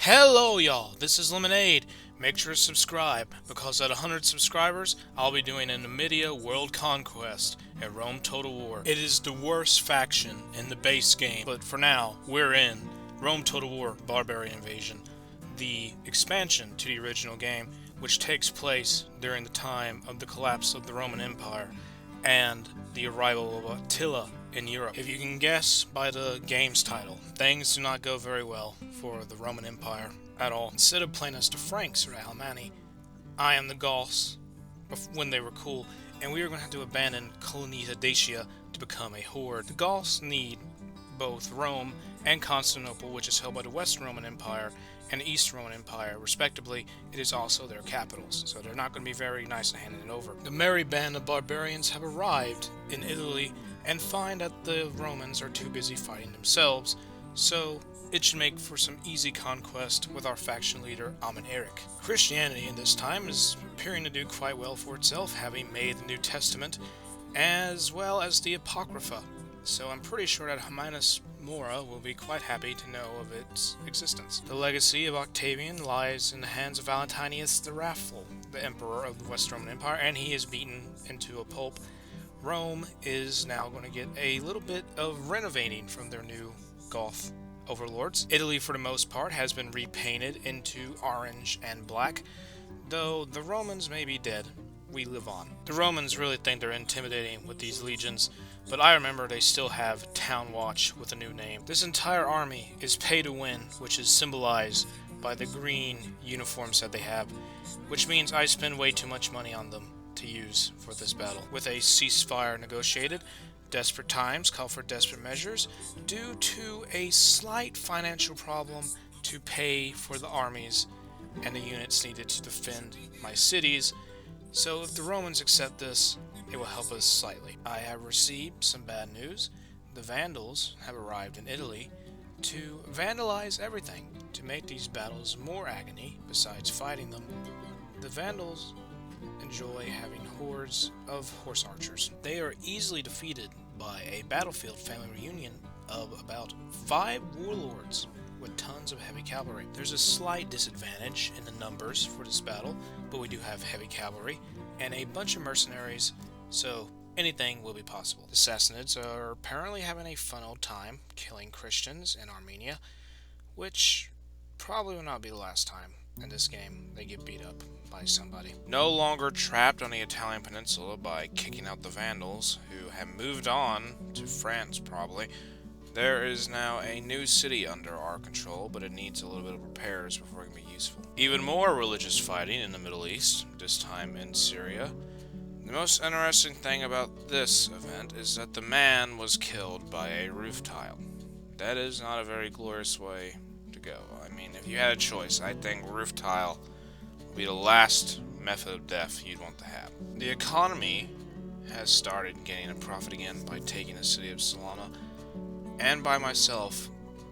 Hello y'all, this is LemmingAid. Make sure to subscribe, because at 100 subscribers, I'll be doing an Numidia World Conquest at Rome Total War. It is the worst faction in the base game, but for now, we're in Rome Total War Barbarian Invasion, the expansion to the original game, which takes place during the time of the collapse of the Roman Empire and the arrival of Attila in Europe. If you can guess by the game's title, things do not go very well for the Roman Empire at all. Instead of playing as the Franks or Alemanni, I am the Goths when they were cool, and we are going to have to abandon Colonia Dacia to become a horde. The Goths need both Rome and Constantinople, which is held by the West Roman Empire and the East Roman Empire, respectively. It is also their capitals, so they're not going to be very nice in handing it over. The merry band of barbarians have arrived in Italy and find that the Romans are too busy fighting themselves, so it should make for some easy conquest with our faction leader, Eric. Christianity in this time is appearing to do quite well for itself, having made the New Testament, as well as the Apocrypha, so I'm pretty sure that Hermanus Mora will be quite happy to know of its existence. The legacy of Octavian lies in the hands of Valentinius the Wrathful, the emperor of the West Roman Empire, and he is beaten into a pulp. Rome is now going to get a little bit of renovating from their new Goth overlords. Italy, for the most part, has been repainted into orange and black, though the Romans may be dead. We live on. The Romans really think they're intimidating with these legions, but I remember they still have Town Watch with a new name. This entire army is pay to win, which is symbolized by the green uniforms that they have, which means I spend way too much money on them to use for this battle. With a ceasefire negotiated, desperate times call for desperate measures due to a slight financial problem to pay for the armies and the units needed to defend my cities. So if the Romans accept this, it will help us slightly. I have received some bad news. The Vandals have arrived in Italy to vandalize everything, to make these battles more agony besides fighting them. The Vandals enjoy having hordes of horse archers. They are easily defeated by a battlefield family reunion of about 5 warlords with tons of heavy cavalry. There's a slight disadvantage in the numbers for this battle, but we do have heavy cavalry and a bunch of mercenaries, so anything will be possible. The Sassanids are apparently having a fun old time killing Christians in Armenia, which probably will not be the last time in this game they get beat up by somebody. No longer trapped on the Italian peninsula by kicking out the Vandals, who have moved on to France probably, there is now a new city under our control, but it needs a little bit of repairs before it can be useful. Even more religious fighting in the Middle East, this time in Syria. The most interesting thing about this event is that the man was killed by a roof tile. That is not a very glorious way to go. I mean, if you had a choice, I think roof tile would be the last method of death you'd want to have. The economy has started gaining a profit again by taking the city of Salona, and by myself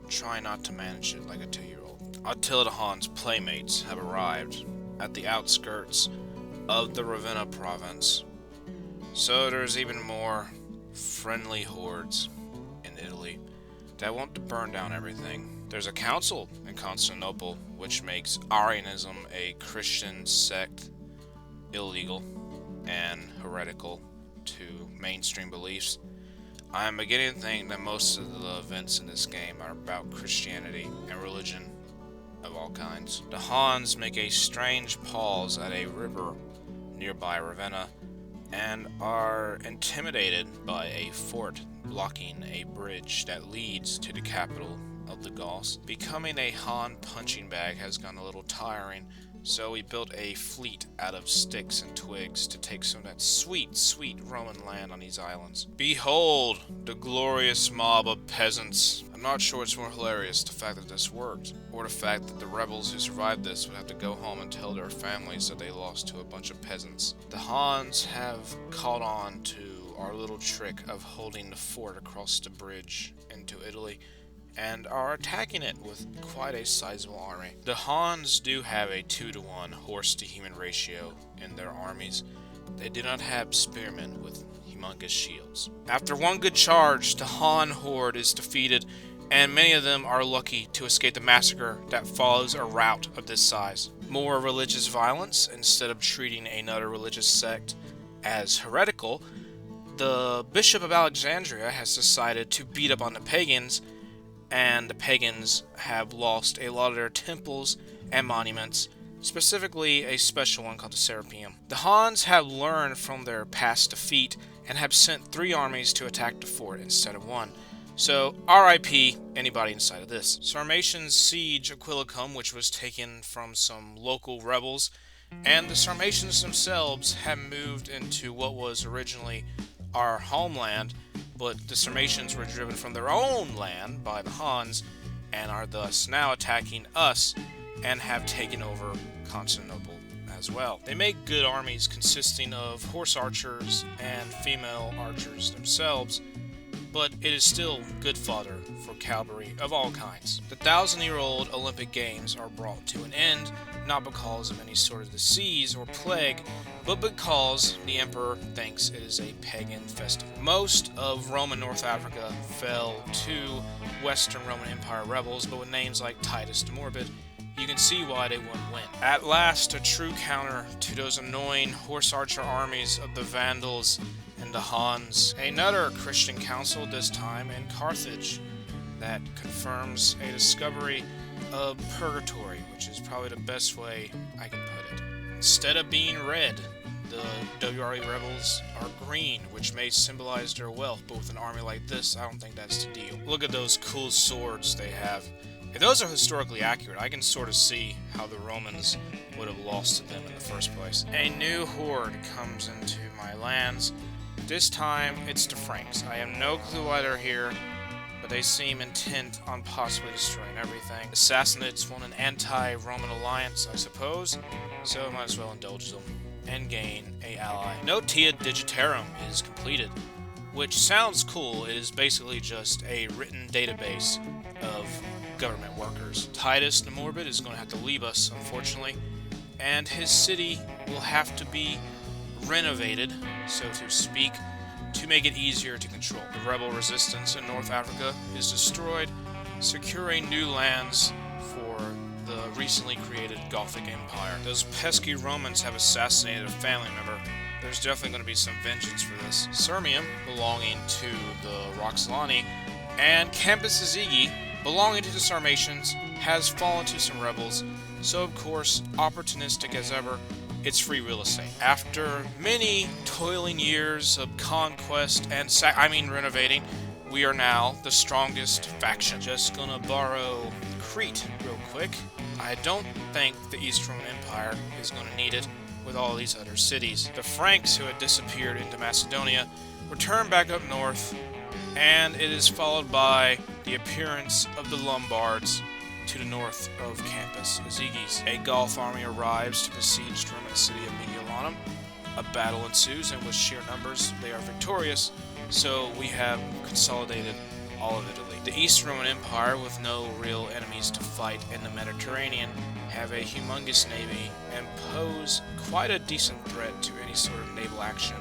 trying not to manage it like a 2-year-old. Attila the Hun's playmates have arrived at the outskirts of the Ravenna province, so there's even more friendly hordes in Italy that want to burn down everything. There's a council in Constantinople which makes Arianism, a Christian sect, illegal and heretical to mainstream beliefs. I am beginning to think that most of the events in this game are about Christianity and religion of all kinds. The Huns make a strange pause at a river nearby Ravenna and are intimidated by a fort blocking a bridge that leads to the capital of the Goths. Becoming a Han punching bag has gone a little tiring, so we built a fleet out of sticks and twigs to take some of that sweet, sweet Roman land on these islands. Behold, the glorious mob of peasants. I'm not sure it's more hilarious, the fact that this worked, or the fact that the rebels who survived this would have to go home and tell their families that they lost to a bunch of peasants. The Huns have caught on to our little trick of holding the fort across the bridge into Italy, and are attacking it with quite a sizable army. The Huns do have a 2-to-1 horse-to-human ratio in their armies. They do not have spearmen with humongous shields. After one good charge, the Han horde is defeated, and many of them are lucky to escape the massacre that follows a rout of this size. More religious violence. Instead of treating another religious sect as heretical, the Bishop of Alexandria has decided to beat up on the pagans, and the pagans have lost a lot of their temples and monuments, specifically a special one called the Serapeum. The Huns have learned from their past defeat and have sent 3 armies to attack the fort instead of 1. So, RIP anybody inside of this. Sarmatians siege Aquilicum, which was taken from some local rebels, and the Sarmatians themselves have moved into what was originally our homeland, but the Sarmatians were driven from their own land by the Huns and are thus now attacking us and have taken over Constantinople as well. They make good armies consisting of horse archers and female archers themselves, but it is still good fodder for cavalry of all kinds. The 1,000-year-old Olympic Games are brought to an end, not because of any sort of disease or plague, but because the emperor thinks it is a pagan festival. Most of Roman North Africa fell to Western Roman Empire rebels, but with names like Titus the Morbid, you can see why they wouldn't win. At last, a true counter to those annoying horse archer armies of the Vandals and the Huns. Another Christian council, this time in Carthage, that confirms a discovery of purgatory, which is probably the best way I can put it. Instead of being red, the WRE rebels are green, which may symbolize their wealth, but with an army like this, I don't think that's the deal. Look at those cool swords they have. If those are historically accurate, I can sort of see how the Romans would have lost to them in the first place. A new horde comes into my lands. This time, it's the Franks. I have no clue why they're here, but they seem intent on possibly destroying everything. The Sassanids form an anti-Roman alliance, I suppose, so I might as well indulge them and gain a ally. Notia Digitarum is completed, which sounds cool. It is basically just a written database of government workers. Titus the Morbid is going to have to leave us, unfortunately, and his city will have to be renovated, so to speak, to make it easier to control. The rebel resistance in North Africa is destroyed, securing new lands for the recently created Gothic Empire. Those pesky Romans have assassinated a family member. There's definitely going to be some vengeance for this. Sirmium, belonging to the Roxolani, and Campus Azigi, belonging to the Sarmatians, has fallen to some rebels, so of course, opportunistic as ever, it's free real estate. After many toiling years of conquest and renovating, we are now the strongest faction. Just gonna borrow Crete real quick. I don't think the East Roman Empire is gonna need it with all these other cities. The Franks, who had disappeared into Macedonia, return back up north, and it is followed by the appearance of the Lombards to the north of Campus Azigis. A Goth army arrives to besiege the Roman city of Mediolanum. A battle ensues, and with sheer numbers, they are victorious, so we have consolidated all of Italy. The East Roman Empire, with no real enemies to fight in the Mediterranean, have a humongous navy and pose quite a decent threat to any sort of naval action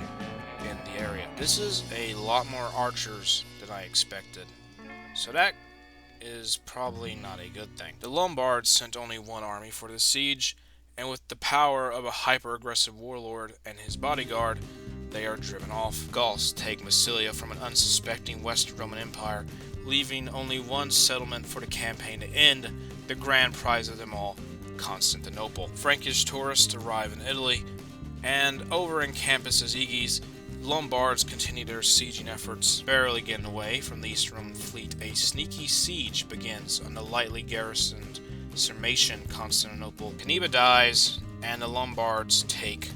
in the area. This is a lot more archers than I expected, so that is probably not a good thing. The Lombards sent only 1 army for the siege, and with the power of a hyper-aggressive warlord and his bodyguard, they are driven off. Goths take Massilia from an unsuspecting Western Roman Empire, leaving only 1 settlement for the campaign to end, the grand prize of them all, Constantinople. Frankish tourists arrive in Italy, and over in Campus Azigis, Lombards continue their sieging efforts. Barely getting away from the East Roman fleet, a sneaky siege begins on the lightly garrisoned Sarmatian Constantinople. Canneba dies, and the Lombards take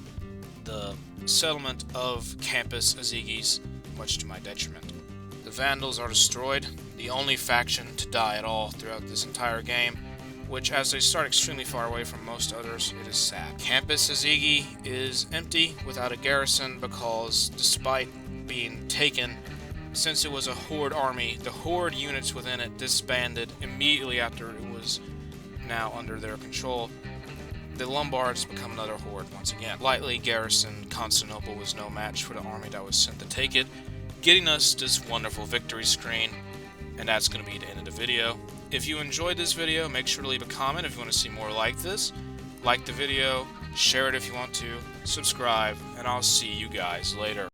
the settlement of Campus Azigis, much to my detriment. The Vandals are destroyed, the only faction to die at all throughout this entire game, which, as they start extremely far away from most others, it is sad. Campus Azigi is empty without a garrison because, despite being taken, since it was a horde army, the horde units within it disbanded immediately after it was now under their control. The Lombards become another horde once again. Lightly garrisoned Constantinople was no match for the army that was sent to take it, getting us this wonderful victory screen. and that's going to be the end of the video. If you enjoyed this video, make sure to leave a comment if you want to see more like this. Like the video, share it if you want to, subscribe, and I'll see you guys later.